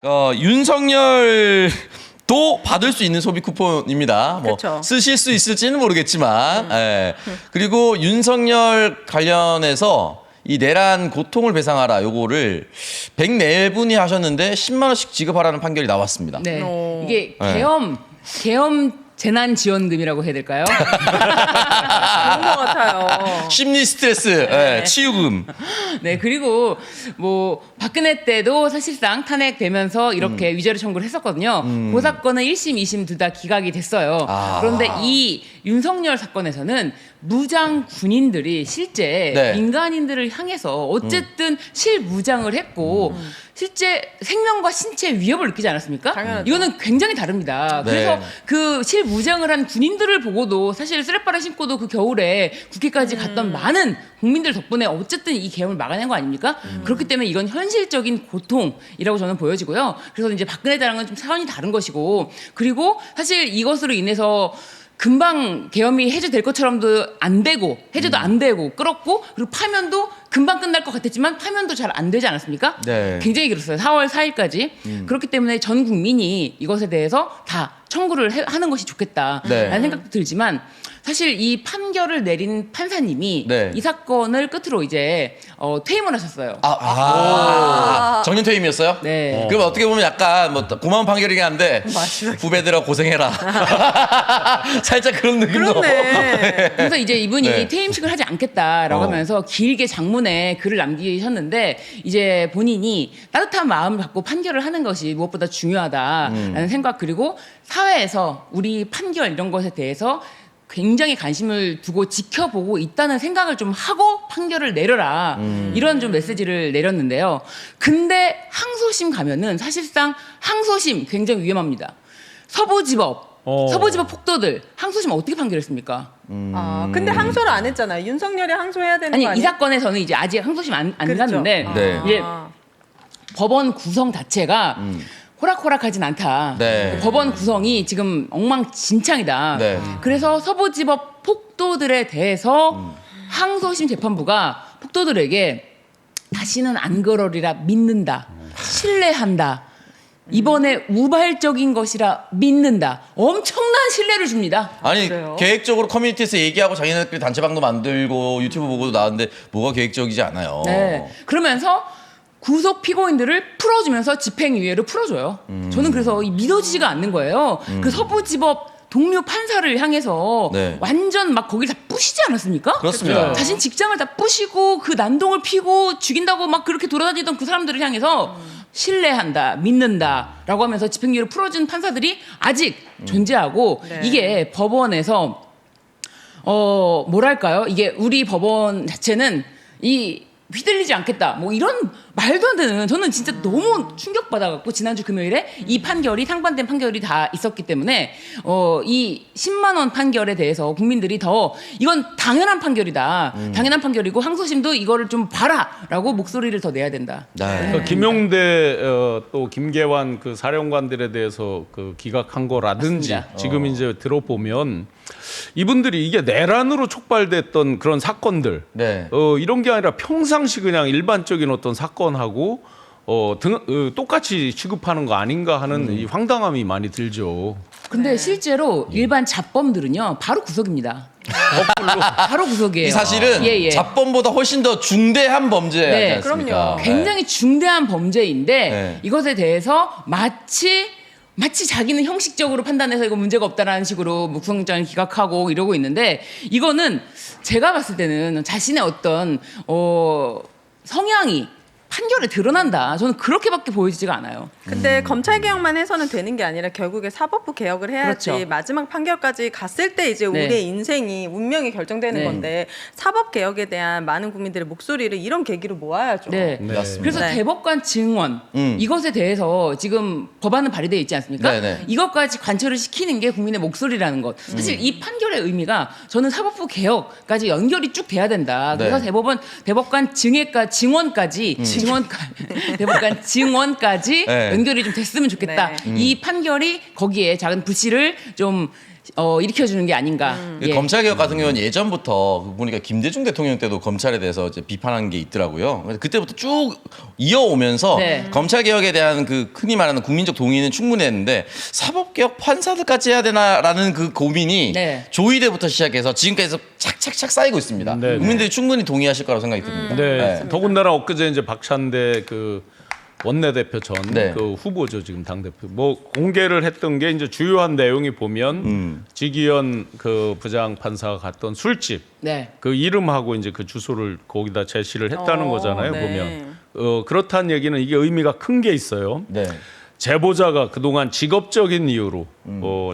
윤석열도 받을 수 있는 소비 쿠폰입니다. 뭐 그쵸. 쓰실 수 있을지는 모르겠지만, 예. 그리고 윤석열 관련해서 이 내란 고통을 배상하라 요거를 104분이 하셨는데 10만 원씩 지급하라는 판결이 나왔습니다. 네. 오. 이게 네. 계엄 재난지원금이라고 해야 될까요? 그런 것 같아요. 심리 스트레스, 예, 치유금. 네, 그리고 뭐 박근혜 때도 사실상 탄핵되면서 이렇게 위자료 청구를 했었거든요. 그 사건은 1심, 2심 둘 다 기각이 됐어요. 아. 그런데 이 윤석열 사건에서는 무장 군인들이 실제 네. 민간인들을 향해서 어쨌든 실무장을 했고 실제 생명과 신체 위협을 느끼지 않았습니까? 당연하죠. 이거는 굉장히 다릅니다. 네. 그래서 그 실무장을 한 군인들을 보고도 사실 쓰레빠를 신고도 그 겨울에 국회까지 갔던 많은 국민들 덕분에 어쨌든 이 계엄을 막아낸 거 아닙니까? 그렇기 때문에 이건 현실적인 고통이라고 저는 보여지고요. 그래서 이제 박근혜 당은 좀 차원이 다른 것이고, 그리고 사실 이것으로 인해서 금방 계엄이 해제될 것처럼도 안 되고 해제도 안 되고 끌었고, 그리고 파면도 금방 끝날 것 같았지만 파면도 잘 안 되지 않았습니까? 네. 굉장히 길었어요. 4월 4일까지. 그렇기 때문에 전 국민이 이것에 대해서 다 청구를 하는 것이 좋겠다라는 네. 생각도 들지만, 사실 이 판결을 내린 판사님이 네. 이 사건을 끝으로 이제 퇴임을 하셨어요. 정년 퇴임이었어요? 네. 그럼 어떻게 보면 약간 뭐 고마운 판결이긴 한데 후배들아 고생해라. 살짝 그런 느낌도. 그렇네. 그래서 이제 이분이 네. 퇴임식을 하지 않겠다라고 어. 하면서 길게 장문에 글을 남기셨는데, 이제 본인이 따뜻한 마음을 갖고 판결을 하는 것이 무엇보다 중요하다라는 생각, 그리고 사회에서 우리 판결 이런 것에 대해서 굉장히 관심을 두고 지켜보고 있다는 생각을 좀 하고 판결을 내려라, 이런 좀 메시지를 내렸는데요. 근데 항소심 가면은 사실상 항소심 굉장히 위험합니다. 서부지법 폭도들 항소심 어떻게 판결했습니까? 근데 항소를 안 했잖아요. 윤석열이 항소해야 되는 아니, 거 아니에요? 이 사건에서는 이제 아직 항소심 안 그렇죠. 갔는데 네. 이제 법원 구성 자체가 호락호락하진 않다. 네. 법원 구성이 지금 엉망진창이다. 네. 그래서 서부지법 폭도들에 대해서 항소심 재판부가 폭도들에게 다시는 안 그러리라 믿는다. 신뢰한다. 이번에 우발적인 것이라 믿는다. 엄청난 신뢰를 줍니다. 아니 그래요? 계획적으로 커뮤니티에서 얘기하고 자기네들끼리 단체방도 만들고 유튜브 보고도 나왔는데 뭐가 계획적이지 않아요. 네. 그러면서 구속 피고인들을 풀어주면서 집행유예를 풀어줘요. 저는 그래서 믿어지지가 않는 거예요. 그 서부지법 동료 판사를 향해서 네. 완전 막 거길 다 부시지 않았습니까? 그렇습니다. 자신 직장을 다 부시고 그 난동을 피고 죽인다고 막 그렇게 돌아다니던 그 사람들을 향해서 신뢰한다, 믿는다라고 하면서 집행유예를 풀어준 판사들이 아직 존재하고, 네. 이게 법원에서 뭐랄까요? 이게 우리 법원 자체는 이 휘둘리지 않겠다. 뭐 이런 말도 안 되는, 저는 진짜 너무 충격받아갖고 지난주 금요일에 이 판결이 상반된 판결이 다 있었기 때문에 이 10만 원 판결에 대해서 국민들이 더 이건 당연한 판결이다. 당연한 판결이고 항소심도 이거를 좀 봐라라고 목소리를 더 내야 된다. 네. 그 김용대 또 김계환 그 사령관들에 대해서 그 기각한 거라든지 맞습니다. 지금 이제 들어보면 이분들이 이게 내란으로 촉발됐던 그런 사건들 네. 이런 게 아니라 평상시 그냥 일반적인 어떤 사건하고 똑같이 취급하는 거 아닌가 하는 이 황당함이 많이 들죠. 근데 실제로 일반 잡범들은요 바로 구속입니다. 바로 구속이에요. 이 사실은 예, 예. 잡범보다 훨씬 더 중대한 범죄지 네. 않습니까? 그럼요. 굉장히 중대한 범죄인데 네. 이것에 대해서 마치 자기는 형식적으로 판단해서 이거 문제가 없다라는 식으로 구속영장을 기각하고 이러고 있는데, 이거는 제가 봤을 때는 자신의 어떤 성향이 판결에 드러난다. 저는 그렇게밖에 보이지가 않아요. 근데 검찰 개혁만 해서는 되는 게 아니라 결국에 사법부 개혁을 해야지 그렇죠. 마지막 판결까지 갔을 때 이제 네. 우리의 인생이 운명이 결정되는 네. 건데, 사법 개혁에 대한 많은 국민들의 목소리를 이런 계기로 모아야죠. 네. 네. 맞습니다. 그래서 네. 대법관 증언 이것에 대해서 지금 법안은 발의되어 있지 않습니까? 네네. 이것까지 관철을 시키는 게 국민의 목소리라는 것. 사실 이 판결의 의미가 저는 사법부 개혁까지 연결이 쭉 돼야 된다. 그래서 네. 대법관 증언까지 대법관 증언까지 네. 연결이 좀 됐으면 좋겠다. 네. 이 판결이 거기에 작은 불씨를 좀 일으켜주는 게 아닌가. 예. 검찰개혁 같은 경우는 예전부터 보니까 김대중 대통령 때도 검찰에 대해서 이제 비판한 게 있더라고요. 그래서 그때부터 쭉 이어오면서 네. 검찰개혁에 대한 그 흔히 말하는 국민적 동의는 충분히 했는데 사법개혁 판사들까지 해야 되나라는 그 고민이 네. 조의대부터 시작해서 지금까지 착착착 쌓이고 있습니다. 네, 네. 국민들이 충분히 동의하실 거라고 생각이 듭니다. 네. 더군다나 엊그제 이제 박찬대 그 원내대표 전 네. 그 후보죠 지금 당 대표 뭐 공개를 했던 게 이제 주요한 내용이 보면 지기현 그 부장 판사가 갔던 술집 네. 그 이름하고 이제 그 주소를 거기다 제시를 했다는 거잖아요. 네. 보면 그렇다는 얘기는 이게 의미가 큰 게 있어요. 네. 제보자가 그동안 직업적인 이유로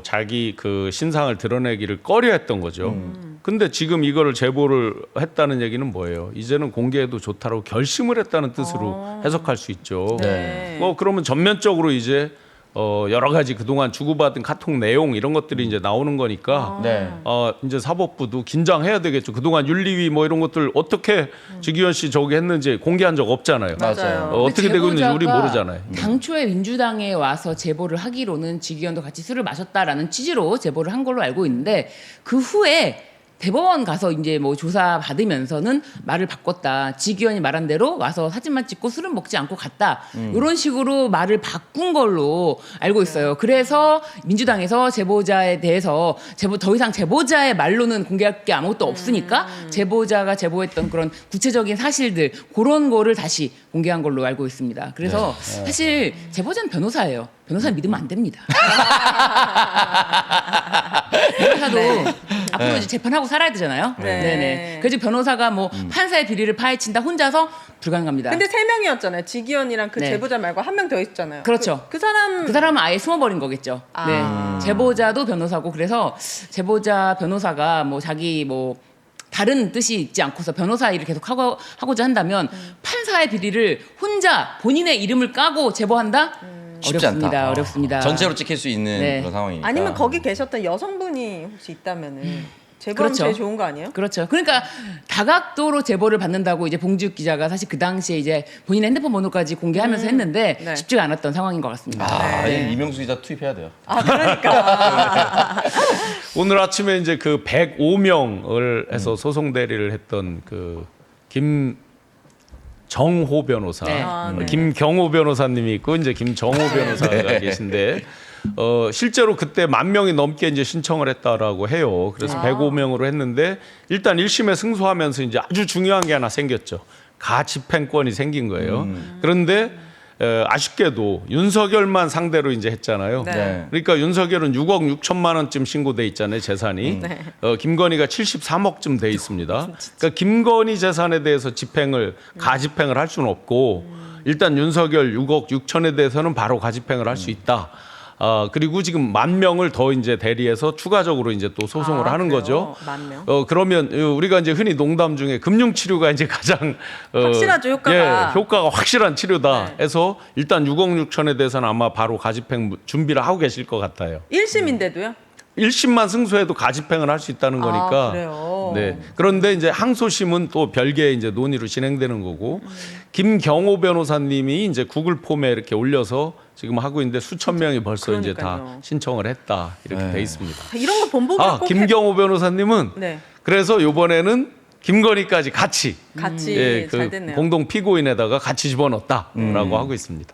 자기 그 신상을 드러내기를 꺼려했던 거죠. 근데 지금 이거를 제보를 했다는 얘기는 뭐예요? 이제는 공개해도 좋다라고 결심을 했다는 뜻으로 해석할 수 있죠. 네. 그러면 전면적으로 이제 여러 가지 그동안 주고받은 카톡 내용 이런 것들이 이제 나오는 거니까 네. 이제 사법부도 긴장해야 되겠죠. 그동안 윤리위 뭐 이런 것들 어떻게 지기현 씨 저기 했는지 공개한 적 없잖아요. 맞아요. 어떻게 되고 있는지 우리 제보자가 모르잖아요. 당초에 민주당에 와서 제보를 하기로는 지기현도 같이 술을 마셨다라는 취지로 제보를 한 걸로 알고 있는데 그 후에 대법원 가서 이제 뭐 조사 받으면서는 말을 바꿨다. 지기현이 말한 대로 와서 사진만 찍고 술은 먹지 않고 갔다. 이런 식으로 말을 바꾼 걸로 알고 있어요. 그래서 민주당에서 제보자에 대해서 더 이상 제보자의 말로는 공개할 게 아무것도 없으니까 제보자가 제보했던 그런 구체적인 사실들 그런 거를 다시 공개한 걸로 알고 있습니다. 그래서 사실 제보자는 변호사예요. 변호사는 믿으면 안 됩니다. 변호사도 앞으로 이제 재판하고 살아야 되잖아요. 네. 네네. 그래서 변호사가 뭐 판사의 비리를 파헤친다 혼자서 불가능합니다. 근데 3명이었잖아요. 지기현이랑 그 네. 제보자 말고 한 명 더 있잖아요. 그렇죠. 그 사람 그 사람은 아예 숨어버린 거겠죠. 아. 네. 제보자도 변호사고 그래서 제보자 변호사가 뭐 자기 뭐 다른 뜻이 있지 않고서 변호사 일을 계속 하고자 한다면 판사의 비리를 혼자 본인의 이름을 까고 제보한다? 쉽지 어렵습니다. 않다. 어렵습니다. 전체로 찍힐 수 있는 네. 그런 상황이니까. 아니면 거기 계셨던 여성분이 혹시 있다면은 제보하면 그렇죠. 제일 좋은 거 아니에요? 그렇죠. 그러니까 다각도로 제보를 받는다고 이제 봉지욱 기자가 사실 그 당시에 이제 본인의 핸드폰 번호까지 공개하면서 했는데 네. 쉽지가 않았던 상황인 것 같습니다. 아, 네. 이명수 기자 투입해야 돼요. 아 그러니까 오늘 아침에 이제 그 105명을 해서 소송 대리를 했던 그 김정호 변호사, 네. 아, 네. 김경호 변호사님이 있고 이제 김정호 변호사가 계신데 실제로 그때 10,000명이 넘게 이제 신청을 했다라고 해요. 그래서 105명으로 했는데 일단 1심에 승소하면서 이제 아주 중요한 게 하나 생겼죠. 가집행권이 생긴 거예요. 그런데 아쉽게도 윤석열만 상대로 이제 했잖아요. 네. 그러니까 윤석열은 6억 6천만 원쯤 신고돼 있잖아요, 재산이. 김건희가 73억쯤 돼 있습니다. 그러니까 김건희 재산에 대해서 가집행을 할 수는 없고 일단 윤석열 6억 6천에 대해서는 바로 가집행을 할 수 있다. 그리고 지금 10,000명을 더 이제 대리해서 추가적으로 이제 또 소송을 하는 그래요? 거죠. 10,000명? 그러면 우리가 이제 흔히 농담 중에 금융치료가 이제 가장 확실하죠, 효과가. 효과가 확실한 치료다 해서 일단 6억 6천에 대해서는 아마 바로 가집행 준비를 하고 계실 것 같아요. 1심인데도요? 1심만 승소해도 가집행을 할 수 있다는 거니까. 아, 그래요? 네. 그런데 이제 항소심은 또 별개의 이제 논의로 진행되는 거고 김경호 변호사님이 이제 구글 폼에 이렇게 올려서 지금 하고 있는데 수천 명이 벌써 이제 다 그러니까요. 신청을 했다 이렇게 네. 돼 있습니다. 이런 거 본보기로 꼭 김경호 변호사님은 네. 그래서 이번에는 김건희까지 같이 같이 잘 그 됐네요. 공동 피고인에다가 같이 집어넣었다라고 하고 있습니다.